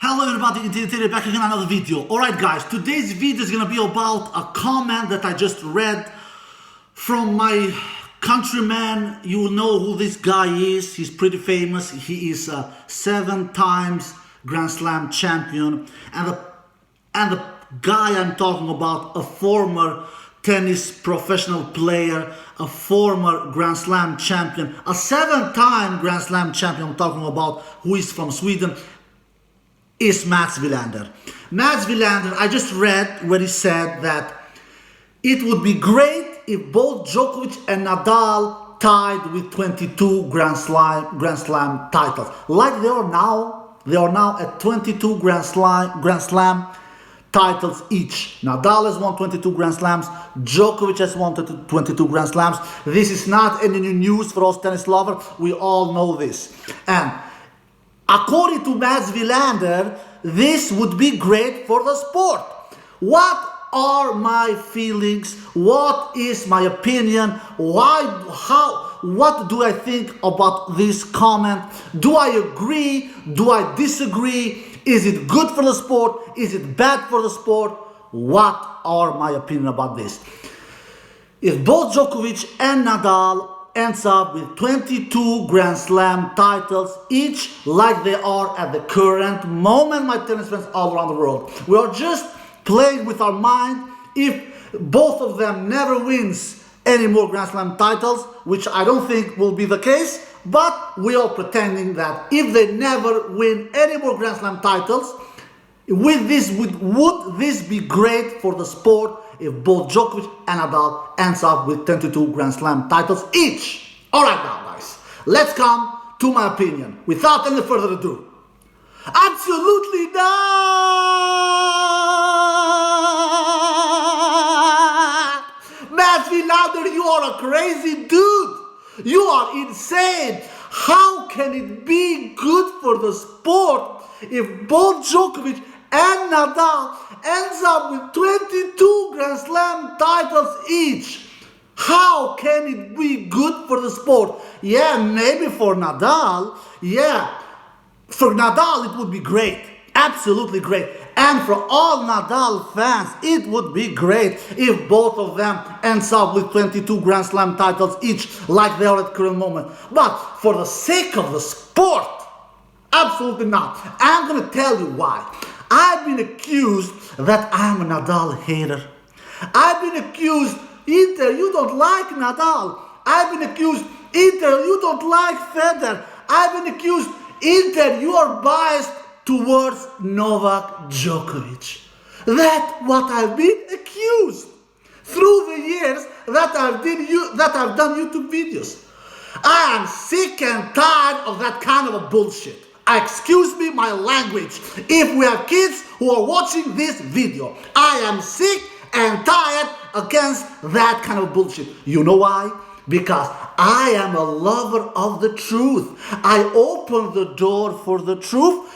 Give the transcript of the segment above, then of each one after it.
Hello everybody, today back again another video. Alright guys, today's video is gonna be about a comment that I just read from my countryman. You know who this guy is. He's pretty famous. He is a 7 times Grand Slam champion, and the guy I'm talking about, a former tennis professional player, a former Grand Slam champion, a 7-time Grand Slam champion I'm talking about, who is from Sweden, is Mats Wilander. Mats Wilander, I just read where he said that it would be great if both Djokovic and Nadal tied with 22 Grand Slam titles. Like they are now at 22 Grand Slam titles each. Nadal has won 22 Grand Slams, Djokovic has won 22 Grand Slams. This is not any new news for us tennis lovers. We all know this. And according to Mats Wilander, this would be great for the sport. What are my feelings? What is my opinion? What do I think about this comment? Do I agree? Do I disagree? Is it good for the sport? Is it bad for the sport? What are my opinion about this? If both Djokovic and Nadal ends up with 22 Grand Slam titles each, like they are at the current moment, my tennis friends all around the world. We are just playing with our mind. If both of them never wins any more Grand Slam titles, which I don't think will be the case, but we are pretending that if they never win any more Grand Slam titles, would this be great for the sport if both Djokovic and Nadal ends up with 22 Grand Slam titles each? Alright now guys, let's come to my opinion without any further ado. Absolutely not! Mats Wilander, you are a crazy dude! You are insane! How can it be good for the sport if both Djokovic and Nadal ends up with 22 Grand Slam titles each? How can it be good for the sport? Yeah, maybe for Nadal. Yeah, for Nadal it would be great. Absolutely great. And for all Nadal fans, it would be great if both of them ends up with 22 Grand Slam titles each, like they are at the current moment. But for the sake of the sport, absolutely not. I'm going to tell you why. I've been accused that I'm a Nadal hater. I've been accused, Inter, you don't like Nadal. I've been accused, Inter, you don't like Federer. I've been accused, Inter, you are biased towards Novak Djokovic. That's what I've been accused through the years that I've done YouTube videos. I am sick and tired of that kind of a bullshit. Excuse me my language. If we have kids who are watching this video, I am sick and tired against that kind of bullshit. You know why? Because I am a lover of the truth. I open the door for the truth,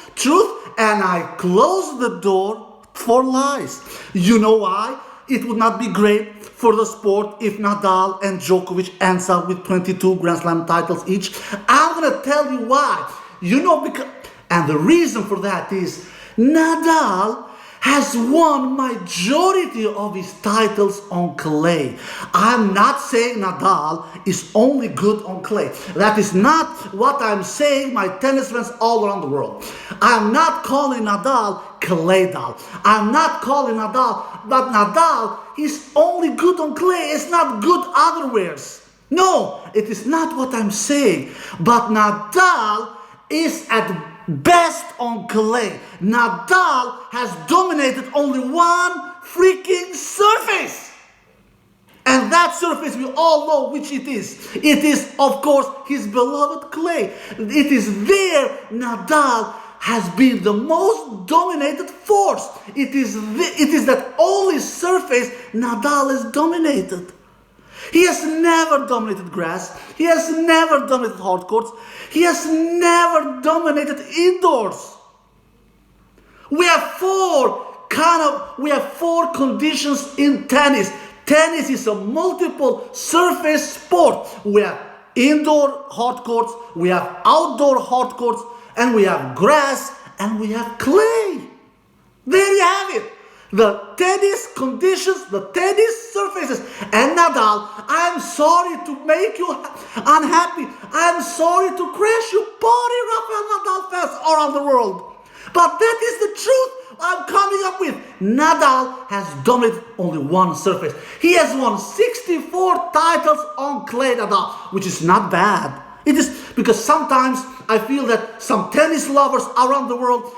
and I close the door for lies. You know why? It would not be great for the sport if Nadal and Djokovic ends up with 22 Grand Slam titles each. I'm going to tell you why. You know, because, and the reason for that is Nadal has won majority of his titles on clay. I'm not saying Nadal is only good on clay. That is not what I'm saying, my tennis friends all around the world. I'm not calling Nadal claydal. I'm not calling Nadal, but Nadal is only good on clay. It's not good otherwise. No, it is not what I'm saying. But Nadal is at best on clay. Nadal has dominated only one freaking surface. And that surface, we all know which it is. It is, of course, his beloved clay. It is there Nadal has been the most dominated force. It is that only surface Nadal has dominated. He has never dominated grass. He has never dominated hard courts. He has never dominated indoors. We have four conditions in tennis. Tennis is a multiple surface sport. We have indoor hard courts, we have outdoor hard courts, and we have grass and we have clay. There you have it. The tennis conditions, the tennis surfaces. And Nadal, I'm sorry to make you unhappy. I'm sorry to crash your party, Rafael Nadal fans around the world. But that is the truth I'm coming up with. Nadal has dominated only one surface. He has won 64 titles on clay, Nadal, which is not bad. It is because sometimes I feel that some tennis lovers around the world,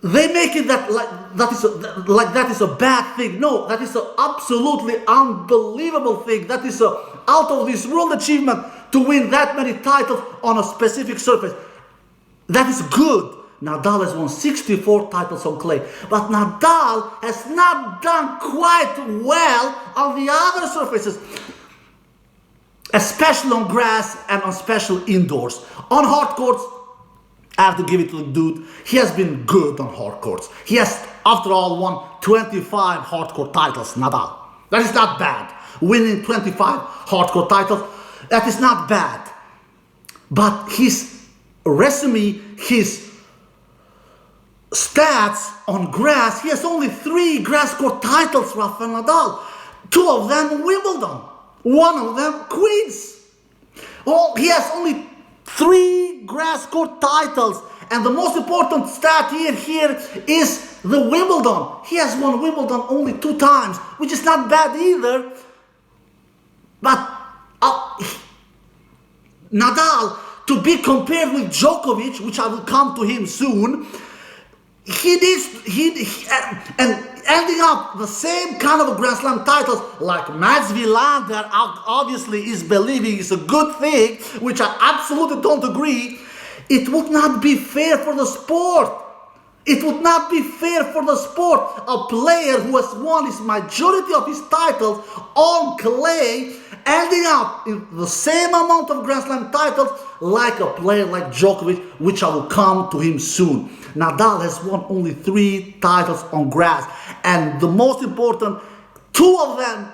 they make it that that is a bad thing. No, that is an absolutely unbelievable thing. That is a out of this world achievement to win that many titles on a specific surface. That is good. Nadal has won 64 titles on clay, but Nadal has not done quite well on the other surfaces, especially on grass and on special indoors. On hard courts, I have to give it to the dude. He has been good on hard courts. He has, after all, won 25 hard court titles, Nadal. That is not bad. Winning 25 hard court titles, that is not bad. But his resume, his stats on grass, he has only 3 grass court titles, Rafael Nadal. 2 of them Wimbledon. 1 of them Queens. Oh, he has only 3 grass court titles, and the most important stat here is the Wimbledon. He has won Wimbledon only 2 times, which is not bad either. But Nadal, to be compared with Djokovic, which I will come to him soon, and ending up the same kind of Grand Slam titles like Mats Wilander obviously is believing is a good thing, which I absolutely don't agree. It would not be fair for the sport. It would not be fair for the sport. A player who has won his majority of his titles on clay ending up in the same amount of Grand Slam titles like a player like Djokovic, which I will come to him soon. Nadal has won only 3 titles on grass, and the most important, 2 of them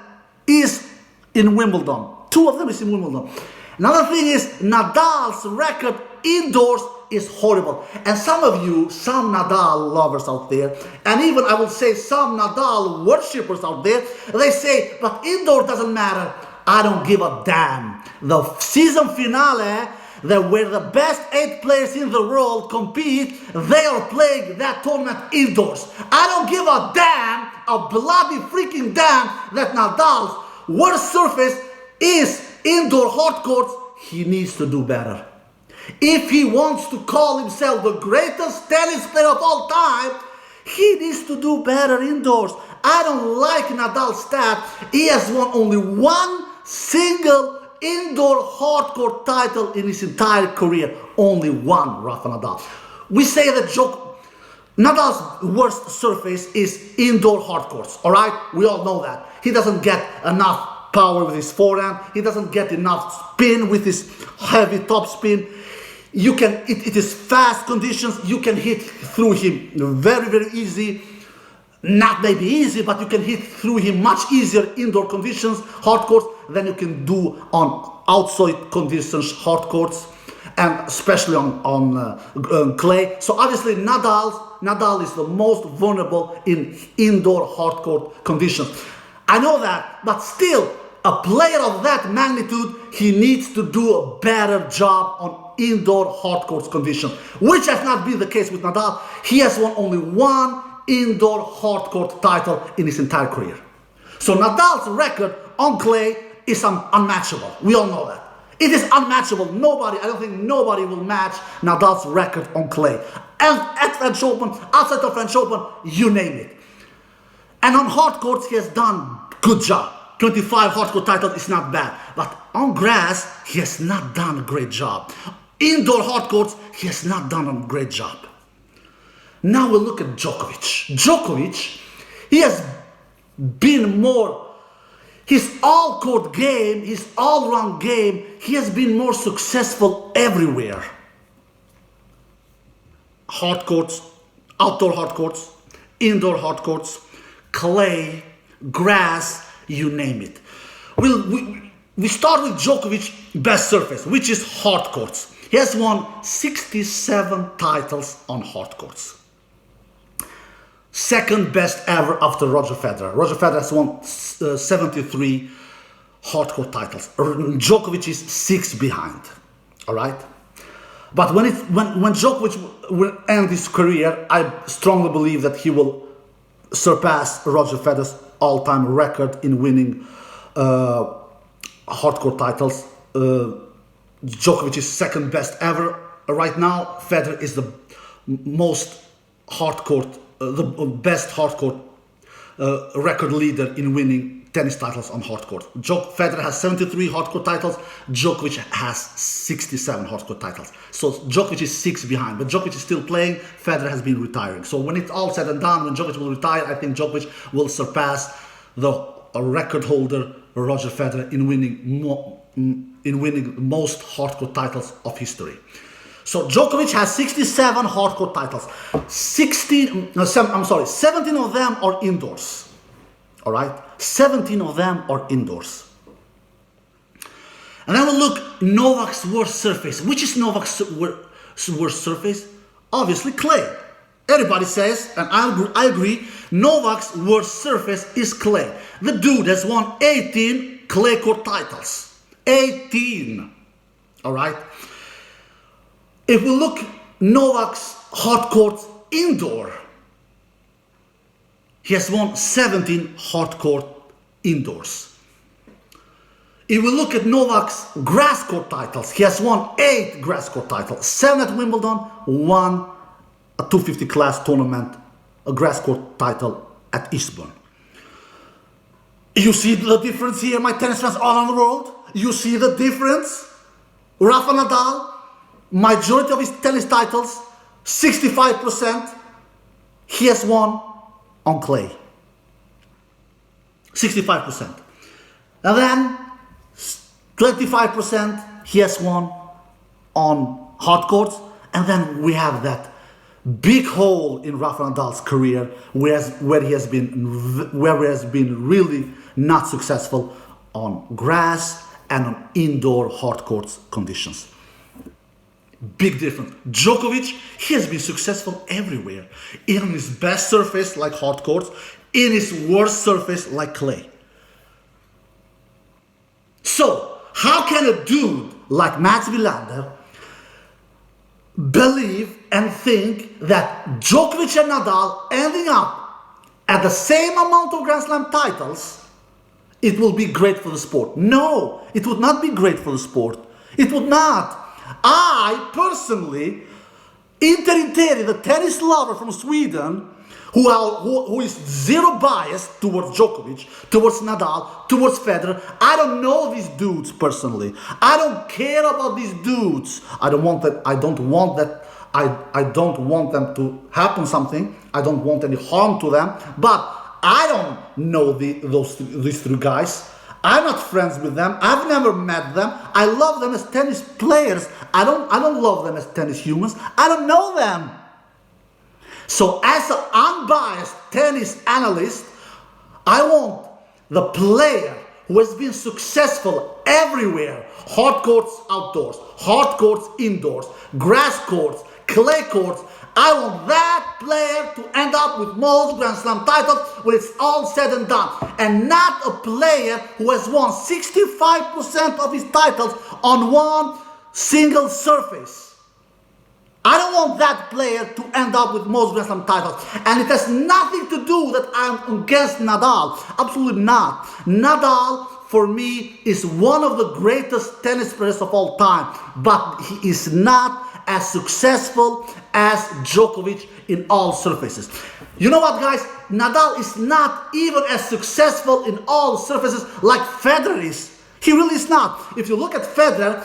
is in Wimbledon. 2 of them is in Wimbledon. Another thing is Nadal's record indoors is horrible. And some of you, some Nadal lovers out there, and even I will say some Nadal worshippers out there, they say, but indoor doesn't matter. I don't give a damn. The season finale, where the best 8 players in the world compete, they are playing that tournament indoors. I don't give a damn, a bloody freaking damn, that Nadal's worst surface is indoor hard courts. He needs to do better. If he wants to call himself the greatest tennis player of all time, he needs to do better indoors. I don't like Nadal's stat. He has won only 1 single indoor hard court title in his entire career. Only 1, Rafa Nadal. We say that Nadal's worst surface is indoor hard courts, all right? We all know that. He doesn't get enough power with his forehand. He doesn't get enough spin with his heavy top spin. It is fast conditions. You can hit through him very, very easy. Not maybe easy, but you can hit through him much easier indoor conditions, hard courts, than you can do on outside conditions, hard courts, and especially on clay. So obviously Nadal is the most vulnerable in indoor hard court conditions. I know that, but still, a player of that magnitude, he needs to do a better job on indoor hard court conditions, which has not been the case with Nadal. He has won only 1 indoor hard court title in his entire career. So Nadal's record on clay is unmatchable. We all know that. It is unmatchable. I don't think nobody will match Nadal's record on clay. And at French Open, outside of French Open, you name it. And on hard courts, he has done good job. 25 hard court titles is not bad. But on grass, he has not done a great job. Indoor hard courts, he has not done a great job. Now we'll look at Djokovic. Djokovic, he has been more, his all-court game, his all-round game, he has been more successful everywhere. Hard courts, outdoor hard courts, indoor hard courts, clay, grass, you name it. We start with Djokovic best surface, which is hard courts. He has won 67 titles on hard courts. Second best ever after Roger Federer. Roger Federer has won 73 hard court titles. Djokovic is 6 behind. All right? But when Djokovic will end his career, I strongly believe that he will surpass Roger Federer's all-time record in winning hard court titles. Djokovic is second best ever right now. Federer is the most hard court, the best hard court record leader in winning tennis titles on hard court. Federer has 73 hard court titles. Djokovic has 67 hard court titles. So Djokovic is 6 behind, but Djokovic is still playing. Federer has been retiring. So when it's all said and done, when Djokovic will retire, I think Djokovic will surpass the record holder Roger Federer in winning most hard court titles of history. So Djokovic has 67 hard court titles. 17 of them are indoors. All right, 17 of them are indoors. And then we'll look Novak's worst surface. Which is Novak's worst surface? Obviously clay. Everybody says, and I agree, Novak's worst surface is clay. The dude has won 18 clay court titles. 18. All right. If we look Novak's hard court indoor, he has won 17 hard court indoors. If we look at Novak's grass court titles, he has won 8 grass court titles. 7 at Wimbledon, 1 a 250 class tournament, a grass court title at Eastbourne. You see the difference here, my tennis fans all around the world? You see the difference? Rafa Nadal, majority of his tennis titles, 65%, he has won on clay. 65%. And then 25% he has won on hard courts. And then we have that big hole in Rafa Nadal's career where he has been really not successful on grass and on indoor hard courts conditions. Big difference. Djokovic, he has been successful everywhere. In his best surface, like hard courts, in his worst surface, like clay. So, how can a dude like Mats Wilander believe and think that Djokovic and Nadal ending up at the same amount of Grand Slam titles, it will be great for the sport? No, it would not be great for the sport. It would not. I personally, Inter Interi, the tennis lover from Sweden, who is zero bias towards Djokovic, towards Nadal, towards Federer. I don't know these dudes personally. I don't care about these dudes. I don't want them to happen something. I don't want any harm to them. But I don't know these 3 guys. I'm not friends with them. I've never met them. I love them as tennis players. I don't love them as tennis humans. I don't know them. So as an unbiased tennis analyst, I want the player who has been successful everywhere. Hard courts outdoors, hard courts indoors, grass courts, clay courts. I want that player to end up with most Grand Slam titles when it's all said and done. And not a player who has won 65% of his titles on one single surface. I don't want that player to end up with most Grand Slam titles. And it has nothing to do that I'm against Nadal. Absolutely not. Nadal, for me, is one of the greatest tennis players of all time. But he is not as successful as Djokovic in all surfaces. You know what, guys? Nadal is not even as successful in all surfaces like Federer is. He really is not. If you look at Federer,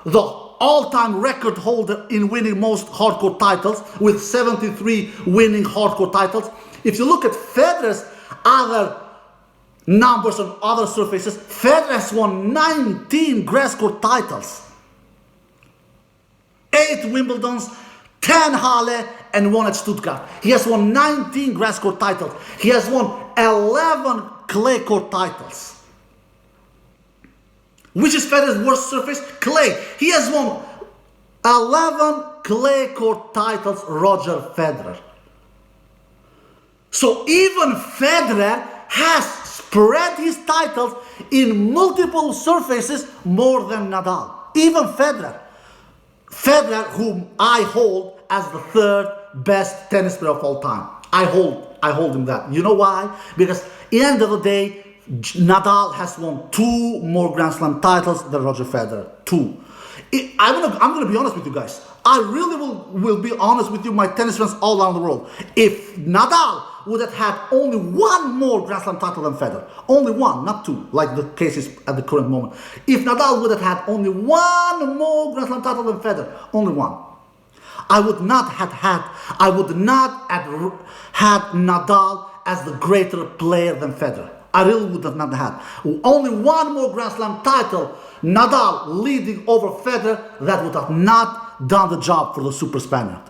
the all-time record holder in winning most hardcourt titles, with 73 winning hardcourt titles. If you look at Federer's other numbers on other surfaces, Federer has won 19 grass court titles. 8 Wimbledons, 10 Halle, and 1 at Stuttgart. He has won 19 grass court titles. He has won 11 clay court titles. Which is Federer's worst surface? Clay. He has won 11 clay court titles, Roger Federer. So even Federer has spread his titles in multiple surfaces more than Nadal. Even Federer. Federer, whom I hold as the third best tennis player of all time. I hold him that. You know why? Because at the end of the day, Nadal has won 2 more Grand Slam titles than Roger Federer. 2. I'm gonna be honest with you guys. I really will be honest with you, my tennis friends all around the world. If Nadal would have had only 1 more Grand Slam title than Federer, only 1, not 2, like the case is at the current moment. If Nadal would have had only 1 more Grand Slam title than Federer, only 1, I would not have had Nadal as the greater player than Federer. I really would have not had. Only 1 more Grand Slam title, Nadal leading over Federer, that would have not done the job for the Super Spaniard.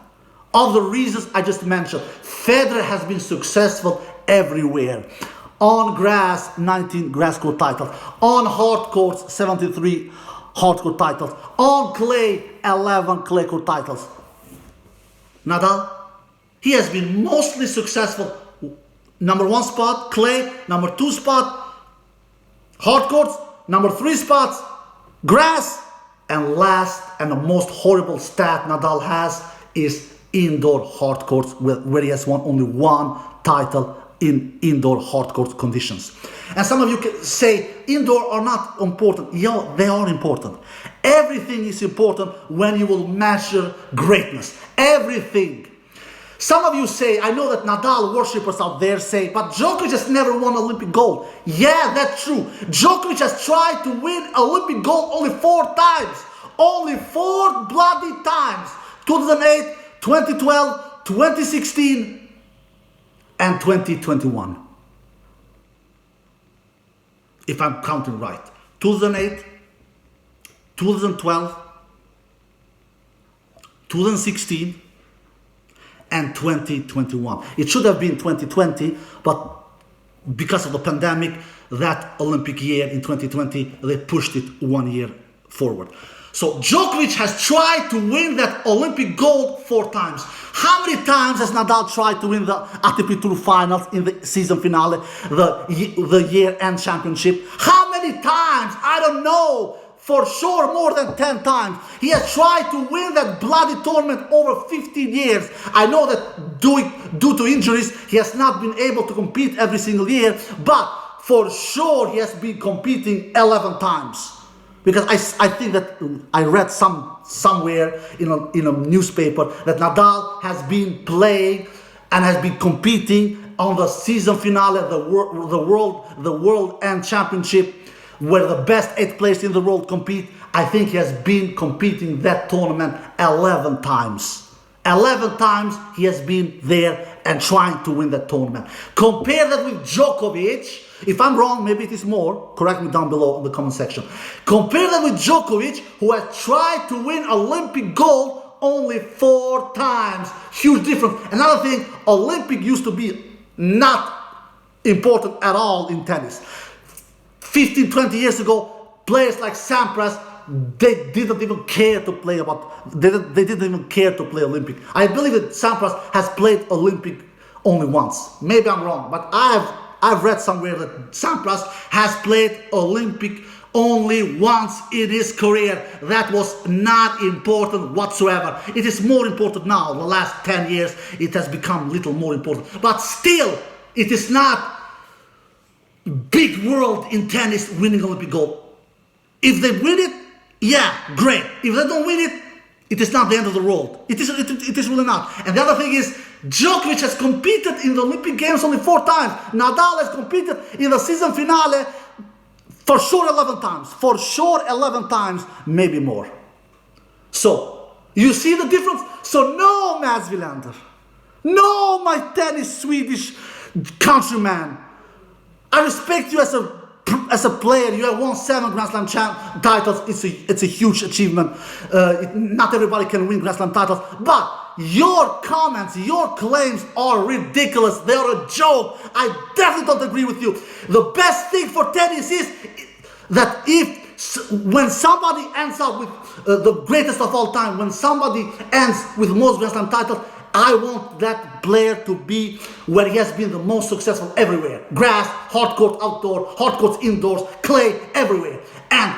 Of the reasons I just mentioned, Federer has been successful everywhere. On grass, 19 grass court titles. On hard courts, 73 hard court titles. On clay, 11 clay court titles. Nadal, he has been mostly successful. Number 1 spot, clay. Number 2 spot, hard courts. Number 3 spots, grass. And last, and the most horrible stat Nadal has is indoor hard courts, where he has won only 1 title in indoor hard court conditions. And some of you can say indoor are not important. Yeah, they are important. Everything is important when you will measure greatness. Everything. Some of you say, I know that Nadal worshippers out there say, but Djokovic has never won Olympic gold. Yeah, that's true. Djokovic has tried to win Olympic gold only 4 times. Only 4 bloody times. 2008, 2012, 2016, and 2021. If I'm counting right. 2008, 2012, 2016, and 2021. It should have been 2020, but because of the pandemic, that Olympic year in 2020, they pushed it 1 year forward. So Djokovic has tried to win that Olympic gold 4 times. How many times has Nadal tried to win the ATP Tour finals in the season finale, the year-end championship? How many times? I don't know. For sure, more than 10 times. He has tried to win that bloody tournament over 15 years. I know that due to injuries, he has not been able to compete every single year, but for sure he has been competing 11 times. Because I think that I read somewhere in a newspaper that Nadal has been playing and has been competing on the season finale, the world end championship, where the best 8 players in the world compete. I think he has been competing that tournament 11 times. 11 times he has been there and trying to win that tournament. Compare that with Djokovic. If I'm wrong, maybe it is more. Correct me down below in the comment section. Compare that with Djokovic, who has tried to win Olympic gold only 4 times. Huge difference. Another thing, Olympic used to be not important at all in tennis. 15, 20 years ago, players like Sampras, they didn't even care to play they didn't even care to play Olympic. I believe that Sampras has played Olympic only once. Maybe I'm wrong, but I've read somewhere that Sampras has played Olympic only once in his career. That was not important whatsoever. It is more important now. The last 10 years, it has become a little more important. But still, it is not big world in tennis winning Olympic gold. If they win it, yeah, great. If they don't win it, it is not the end of the world. It is really not. And the other thing is, Djokovic has competed in the Olympic Games only 4 times. Nadal has competed in the season finale for sure 11 times. For sure 11 times, maybe more. So, you see the difference? So no, Mats Wilander. No, my tennis Swedish countryman. I respect you as a player. You have won 7 Grand Slam titles. It's a huge achievement. Not everybody can win Grand Slam titles. But your comments, your claims are ridiculous. They are a joke. I definitely don't agree with you. The best thing for tennis is that if when somebody ends up with the greatest of all time, when somebody ends with most Grand Slam titles, I want that player to be where he has been the most successful everywhere. Grass, hard court, outdoor, hard courts, indoors, clay, everywhere. And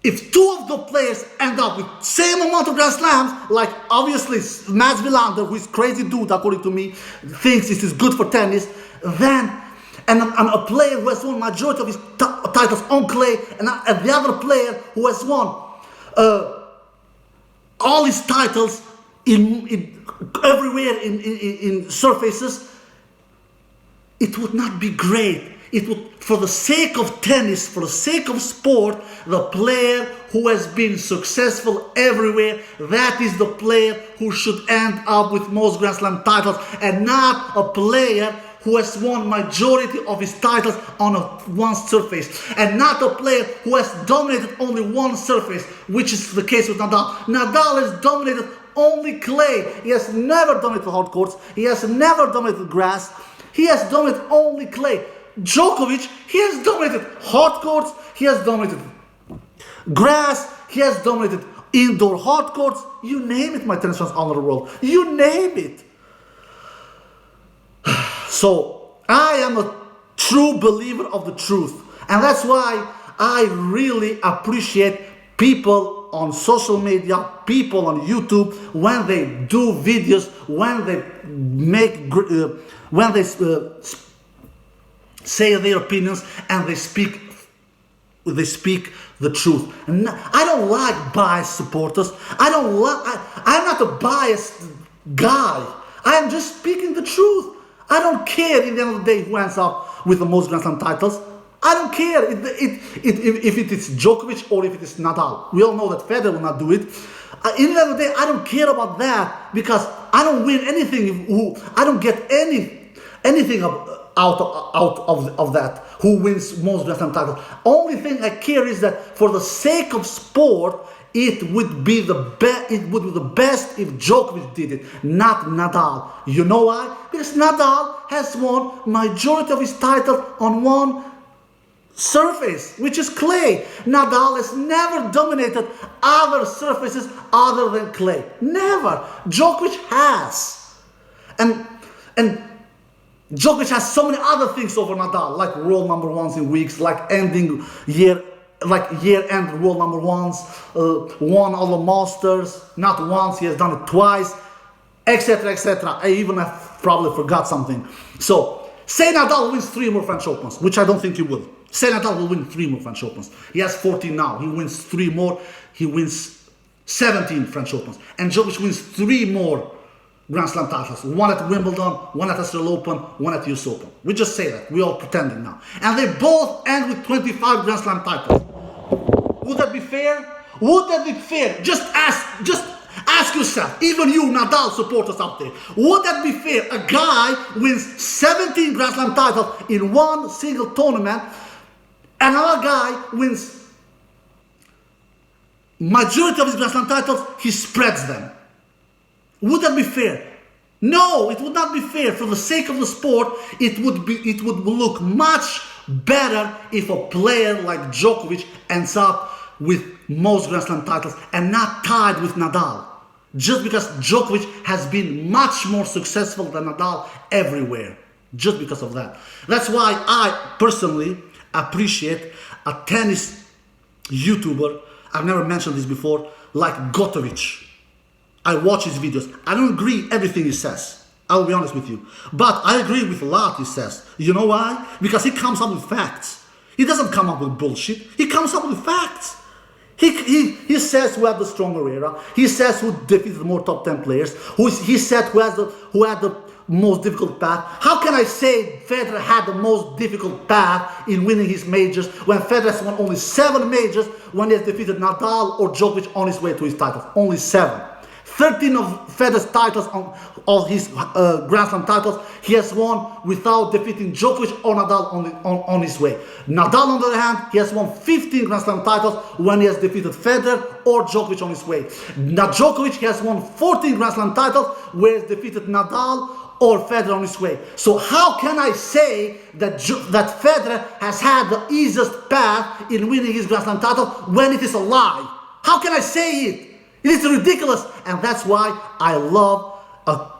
if two of the players end up with same amount of Grand Slams, like obviously Mats Wilander, who is crazy dude according to me, thinks this is good for tennis, then and a player who has won majority of his titles on clay, and the other player who has won all his titles everywhere in surfaces, it would not be great. It would, for the sake of tennis, for the sake of sport, the player who has been successful everywhere, that is the player who should end up with most Grand Slam titles, and not a player who has won majority of his titles on one surface, and not a player who has dominated only one surface, which is the case with Nadal. Nadal has dominated only clay. He has never dominated hard courts. He has never dominated grass. He has dominated only clay. Djokovic, he has dominated hard courts. He has dominated grass. He has dominated indoor hard courts. You name it, my tennis fans all over the world. You name it. So I am a true believer of the truth, and that's why I really appreciate people on social media, people on YouTube, when they do videos, when they say their opinions, and they speak the truth. And I don't like biased supporters. I'm not a biased guy. I am just speaking the truth. I don't care in the end of the day who ends up with the most Grand Slam titles. I don't care if it is Djokovic or if it is Nadal. We all know that Federer will not do it. In the end of the day, I don't care about that, because I don't win anything. I don't get anything out of that. Who wins most Grand Slam titles? Only thing I care is that for the sake of sport, it would be the best. It would be the best if Djokovic did it, not Nadal. You know why? Because Nadal has won majority of his titles on one surface, which is clay. Nadal has never dominated other surfaces other than clay. Never. Djokovic has, and Djokovic has so many other things over Nadal, like world number ones in weeks, like ending year-end world number ones, won all the Masters, not once, he has done it twice, etc., etc. I even have probably forgot something. So, say Nadal wins 3 more French Opens, which I don't think he will. Say Nadal will win 3 more French Opens. He has 14 now. He wins 3 more. He wins 17 French Opens. And Djokovic wins 3 more Grand Slam titles. 1 at Wimbledon, 1 at Australian Open, 1 at US Open. We just say that. We're all pretending now. And they both end with 25 Grand Slam titles. Would that be fair? Would that be fair? Just ask yourself, even you Nadal supporters out there, would that be fair? A guy wins 17 Grand Slam titles in one single tournament, and another guy wins majority of his Grand Slam titles, he spreads them. Would that be fair? No, it would not be fair. For the sake of the sport, it would look much better if a player like Djokovic ends up with most Grand Slam titles and not tied with Nadal. Just because Djokovic has been much more successful than Nadal everywhere. Just because of that. That's why I personally appreciate a tennis YouTuber, I've never mentioned this before, like Djokovic. I watch his videos. I don't agree everything he says. I'll be honest with you. But I agree with a lot he says. You know why? Because he comes up with facts. He doesn't come up with bullshit. He comes up with facts. He says who had the stronger era. He says who defeated more top 10 players. He said who had the most difficult path. How can I say Federer had the most difficult path in winning his majors when Federer has won only 7 majors when he has defeated Nadal or Djokovic on his way to his titles? Only 7. 13 of Federer's titles, all his Grand Slam titles, he has won without defeating Djokovic or Nadal on his way. Nadal, on the other hand, he has won 15 Grand Slam titles when he has defeated Federer or Djokovic on his way. Now Djokovic, he has won 14 Grand Slam titles where he has defeated Nadal or Federer on his way. So how can I say that that Federer has had the easiest path in winning his Grand Slam title when it is a lie? How can I say it? It is ridiculous, and that's why I love a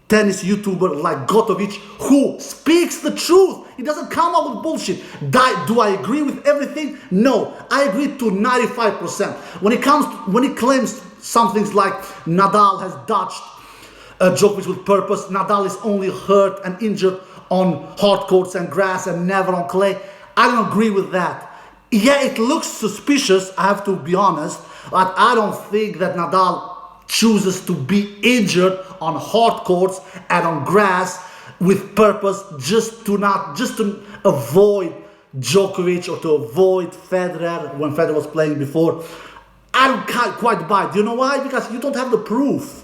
tennis YouTuber like Djokovic who speaks the truth. He doesn't come up with bullshit. Do I agree with everything? No, I agree to 95%. When he claims some things like Nadal has dodged Djokovic with purpose, Nadal is only hurt and injured on hard courts and grass and never on clay, I don't agree with that. Yeah, it looks suspicious, I have to be honest, but I don't think that Nadal chooses to be injured on hard courts and on grass with purpose just to avoid Djokovic or to avoid Federer when Federer was playing before. I don't quite buy it. Do you know why? Because you don't have the proof.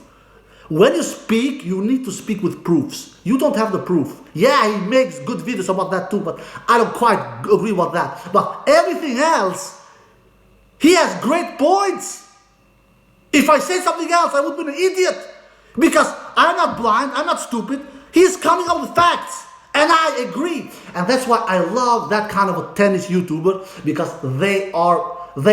When you speak, you need to speak with proofs. You don't have the proof. Yeah, he makes good videos about that too, but I don't quite agree with that. But everything else, he has great points. If I say something else, I would be an idiot. Because I'm not blind, I'm not stupid. He's coming up with facts. And I agree. And that's why I love that kind of a tennis YouTuber, because they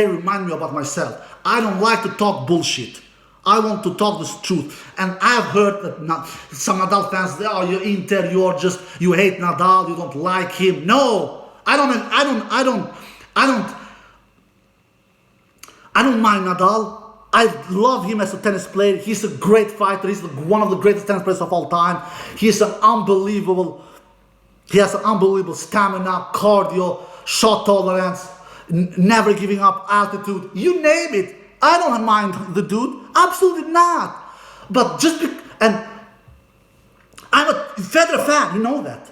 remind me about myself. I don't like to talk bullshit. I want to talk the truth. And I've heard that some Nadal fans, oh, you're Inter, you hate Nadal, you don't like him. No, I don't mind Nadal. I love him as a tennis player. He's a great fighter. He's one of the greatest tennis players of all time. He has an unbelievable stamina, cardio, shot tolerance, never giving up altitude. You name it. I don't mind the dude. Absolutely not. But and I'm a Federer fan. You know that.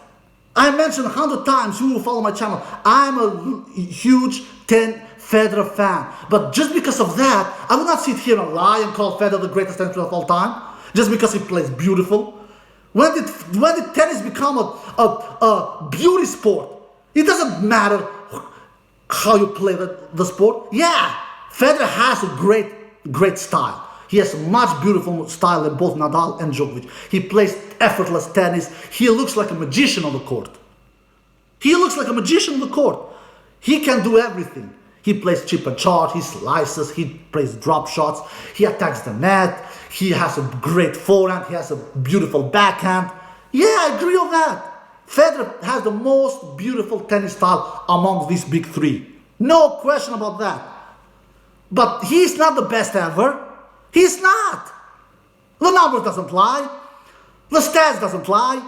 I mentioned 100 times, you will follow my channel, I'm a huge Federer fan. But just because of that, I will not sit here and lie and call Federer the greatest tennis player of all time, just because he plays beautiful. When did tennis become a beauty sport? It doesn't matter how you play the sport. Yeah, Federer has a great style. He has a much beautiful style than both Nadal and Djokovic. He plays effortless tennis. He looks like a magician on the court. He looks like a magician on the court. He can do everything. He plays chip and charge, he slices, he plays drop shots, he attacks the net, he has a great forehand, he has a beautiful backhand. Yeah, I agree on that. Federer has the most beautiful tennis style among these big three. No question about that. But he's not the best ever. He's not. The numbers doesn't lie. The stats doesn't lie.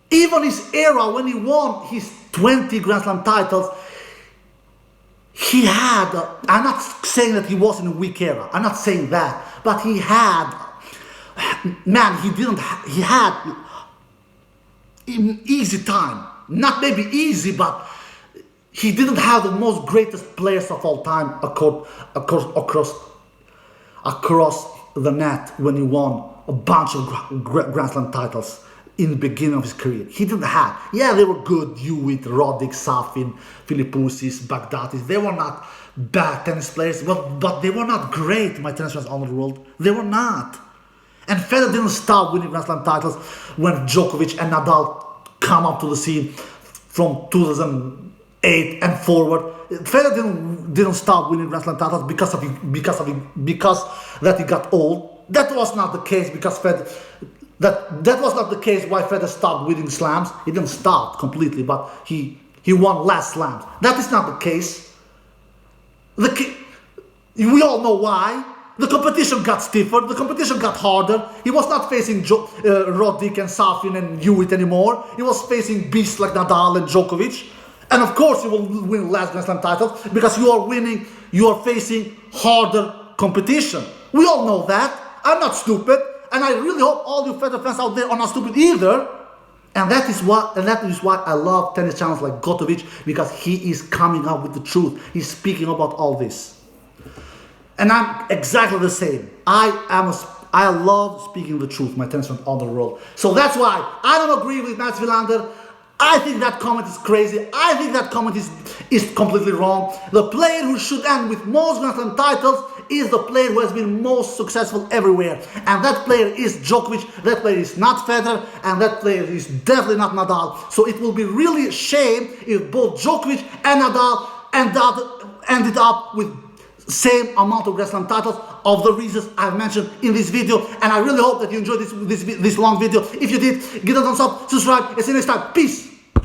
Even his era when he won his 20 Grand Slam titles, he had, I'm not saying that he was in a weak era. I'm not saying that. But he had, he had an easy time. Not maybe easy, but he didn't have the most greatest players of all time across the net when he won a bunch of Grand Slam titles in the beginning of his career. He didn't have. Yeah, they were good. Hewitt, Roddick, Safin, Philippoussis, Baghdatis. They were not bad tennis players, but they were not great, my tennis fans all over the world. They were not. And Federer didn't stop winning Grand Slam titles when Djokovic and Nadal come up to the scene from 2008 and forward. Federer didn't stop winning Grand Slam titles because that he got old. That was not the case because that was not the case why Federer stopped winning slams. He didn't stop completely, but he won less slams. That is not the case. We all know why. The competition got stiffer. The competition got harder. He was not facing Roddick and Safin and Hewitt anymore. He was facing beasts like Nadal and Djokovic. And of course you will win less Grand Slam titles because you are facing harder competition. We all know that. I'm not stupid. And I really hope all you Federer fans out there are not stupid either. And that is why I love tennis channels like Djokovic, because he is coming up with the truth. He's speaking about all this. And I'm exactly the same. I love speaking the truth, my tennis fans all over the world. So that's why I don't agree with Mats Wilander. I think that comment is crazy. I think that comment is completely wrong. The player who should end with most Grand Slam titles is the player who has been most successful everywhere. And that player is Djokovic, that player is not Federer, and that player is definitely not Nadal. So it will be really a shame if both Djokovic and Nadal ended up with same amount of Grand Slam titles, of the reasons I've mentioned in this video. And I really hope that you enjoyed this long video. If you did, give it a thumbs up, subscribe, and see you next time. Peace.